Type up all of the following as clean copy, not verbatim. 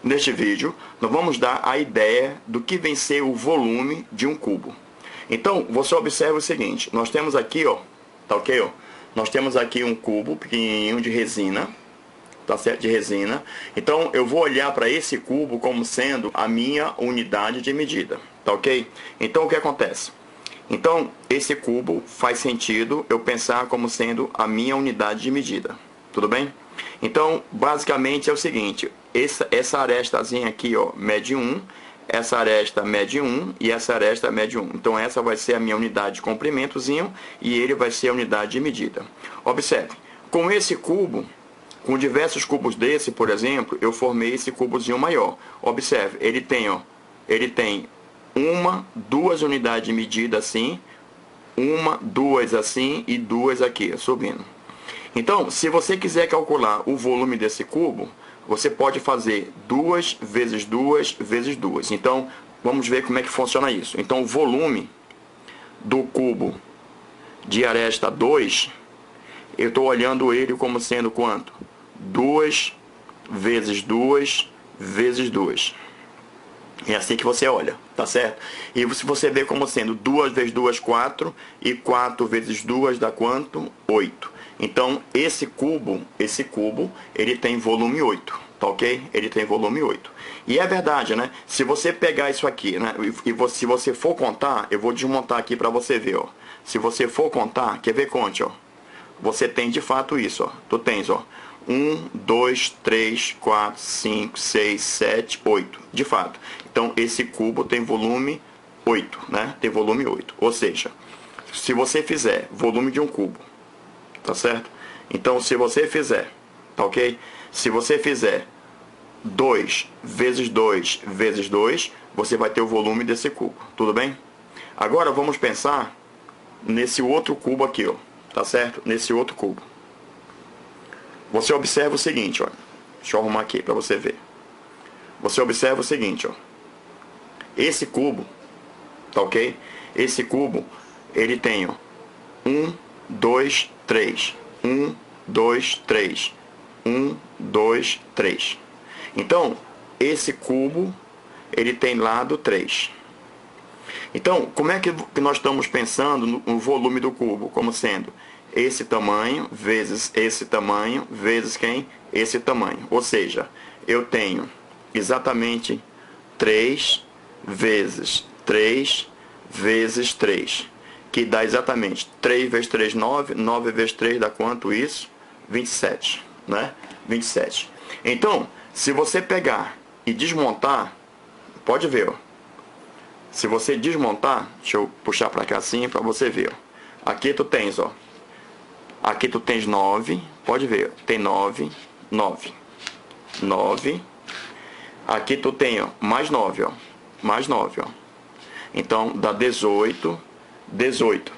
neste vídeo, nós vamos dar a ideia do que vem ser o volume de um cubo. Então, você observa o seguinte, nós temos aqui, ó, tá ok? Ó? Nós temos aqui um cubo pequenininho de resina, tá certo? De resina. Então, eu vou olhar para esse cubo como sendo a minha unidade de medida, tá ok? Então, o que acontece? Então, esse cubo faz sentido eu pensar como sendo a minha unidade de medida, tudo bem? Então, basicamente é o seguinte, essa arestazinha aqui, ó, mede 1, essa aresta mede 1 e essa aresta mede 1. Então, essa vai ser a minha unidade de comprimentozinho e ele vai ser a unidade de medida. Observe, com esse cubo, com diversos cubos desse, por exemplo, eu formei esse cubozinho maior. Observe, ele tem, ó, ele tem duas unidades de medida assim, duas assim e duas aqui, subindo. Então, se você quiser calcular o volume desse cubo, você pode fazer 2 vezes 2 vezes 2. Então, vamos ver como é que funciona isso. Então, o volume do cubo de aresta 2, eu estou olhando ele como sendo quanto? 2 vezes 2 vezes 2. É assim que você olha, tá certo? E se você vê como sendo 2 vezes 2, 4, e 4 vezes 2 dá quanto? 8. Então, esse cubo, ele tem volume 8, tá ok? Ele tem volume 8. E é verdade, né? Se você pegar isso aqui, né? Se você for contar, eu vou desmontar aqui para você ver, ó. Se você for contar, quer ver, conte, ó. Você tem de fato isso, ó. Tu tens, ó. 1, 2, 3, 4, 5, 6, 7, 8. De fato. Então, esse cubo tem volume 8, né? Tem volume 8. Ou seja, se você fizer volume de um cubo, tá certo? Então, se você fizer, tá ok? Se você fizer 2 vezes 2 vezes 2, você vai ter o volume desse cubo, tudo bem? Agora, vamos pensar nesse outro cubo aqui, ó, tá certo? Nesse outro cubo. Você observa o seguinte, ó. Deixa eu arrumar aqui para você ver. Você observa o seguinte, ó. Esse cubo, tá ok? Esse cubo, ele tem, ó, 1, 2, 3. 1, 2, 3. 1, 2, 3. Então, esse cubo, ele tem lado 3. Então, como é que nós estamos pensando no volume do cubo? Como sendo esse tamanho vezes esse tamanho vezes quem? Esse tamanho. Ou seja, eu tenho exatamente 3 vezes 3 vezes 3, que dá exatamente 3 vezes 3, 9. 9 vezes 3 dá quanto isso? 27, né? 27. Então, se você pegar e desmontar, pode ver, ó. Se você desmontar, deixa eu puxar para cá assim para você ver, ó. Aqui tu tens, ó. Aqui tu tens 9, pode ver, tem 9, 9, 9. Aqui tu tem, ó, mais 9, ó, mais 9, ó. Então, dá 18, 18,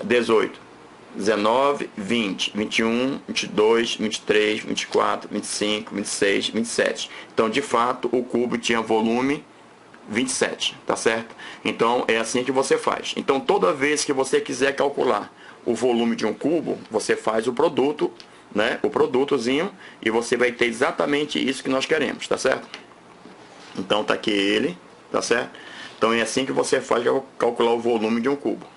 18, 19, 20, 21, 22, 23, 24, 25, 26, 27. Então, de fato, o cubo tinha volume 27, tá certo? Então, é assim que você faz. Então, toda vez que você quiser calcular o volume de um cubo, você faz o produto, né? O produtozinho, e você vai ter exatamente isso que nós queremos, tá certo? Então, tá aqui ele, tá certo? Então, é assim que você faz calcular o volume de um cubo.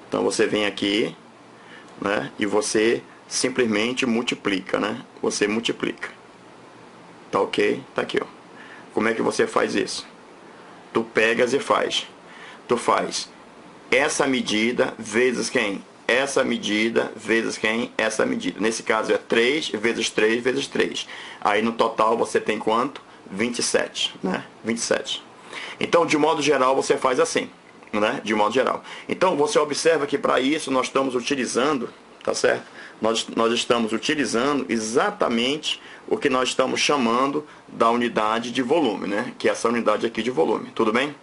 Então, você vem aqui, né? E você simplesmente multiplica, né? Você multiplica. Tá ok? Tá aqui, ó. Como é que você faz isso? Tu pegas e faz. Tu faz essa medida vezes quem? Essa medida vezes quem? Essa medida. Nesse caso é 3 vezes 3 vezes 3. Aí no total você tem quanto? 27, né? 27. Então, de modo geral, você faz assim, né? De modo geral. Então, você observa que para isso nós estamos utilizando, tá certo? Nós estamos utilizando exatamente o que nós estamos chamando da unidade de volume, né? Que é essa unidade aqui de volume, tudo bem?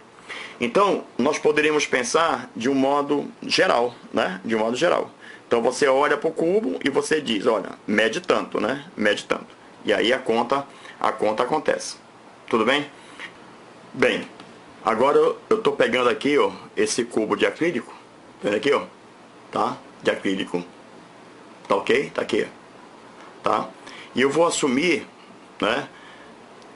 Então, nós poderíamos pensar de um modo geral, né? De um modo geral. Então, você olha para o cubo e você diz, olha, mede tanto, né? Mede tanto. E aí a conta acontece. Tudo bem? Bem, agora eu estou pegando aqui, ó, esse cubo de acrílico. Tá vendo aqui, ó? Tá? De acrílico. Tá ok? Tá aqui. Tá? E eu vou assumir, né,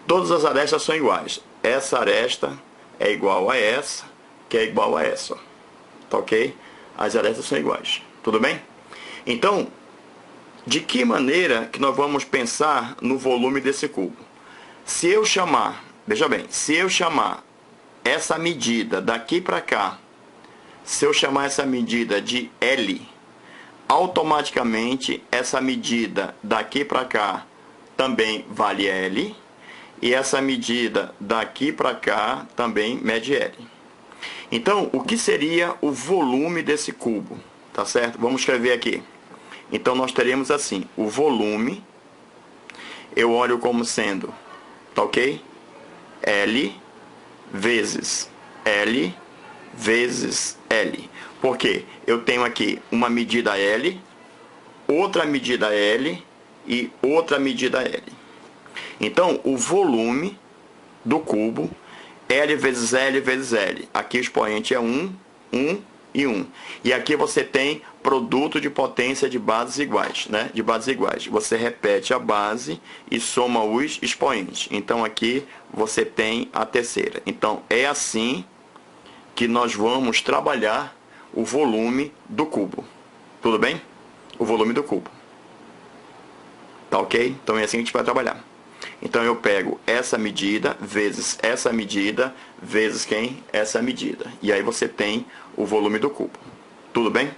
Todas as arestas são iguais. Essa aresta é igual a essa, que é igual a essa. Ó. Tá ok? As arestas são iguais. Tudo bem? Então, de que maneira que nós vamos pensar no volume desse cubo? Se eu chamar, veja bem, se eu chamar essa medida daqui para cá, se eu chamar essa medida de L, automaticamente essa medida daqui para cá também vale L, e essa medida daqui para cá também mede L. Então, o que seria o volume desse cubo? Tá certo? Vamos escrever aqui. Então, nós teremos assim, o volume, eu olho como sendo, tá ok? L vezes L vezes L. Por quê? Eu tenho aqui uma medida L, outra medida L e outra medida L. Então, o volume do cubo, L vezes L vezes L. Aqui o expoente é 1, 1 e 1. E aqui você tem produto de potência de bases iguais, né? De bases iguais. Você repete a base e soma os expoentes. Então, aqui você tem a terceira. Então, é assim que nós vamos trabalhar o volume do cubo. Tudo bem? O volume do cubo. Tá ok? Então, é assim que a gente vai trabalhar. Então, eu pego essa medida vezes essa medida vezes quem? Essa medida. E aí você tem o volume do cubo. Tudo bem?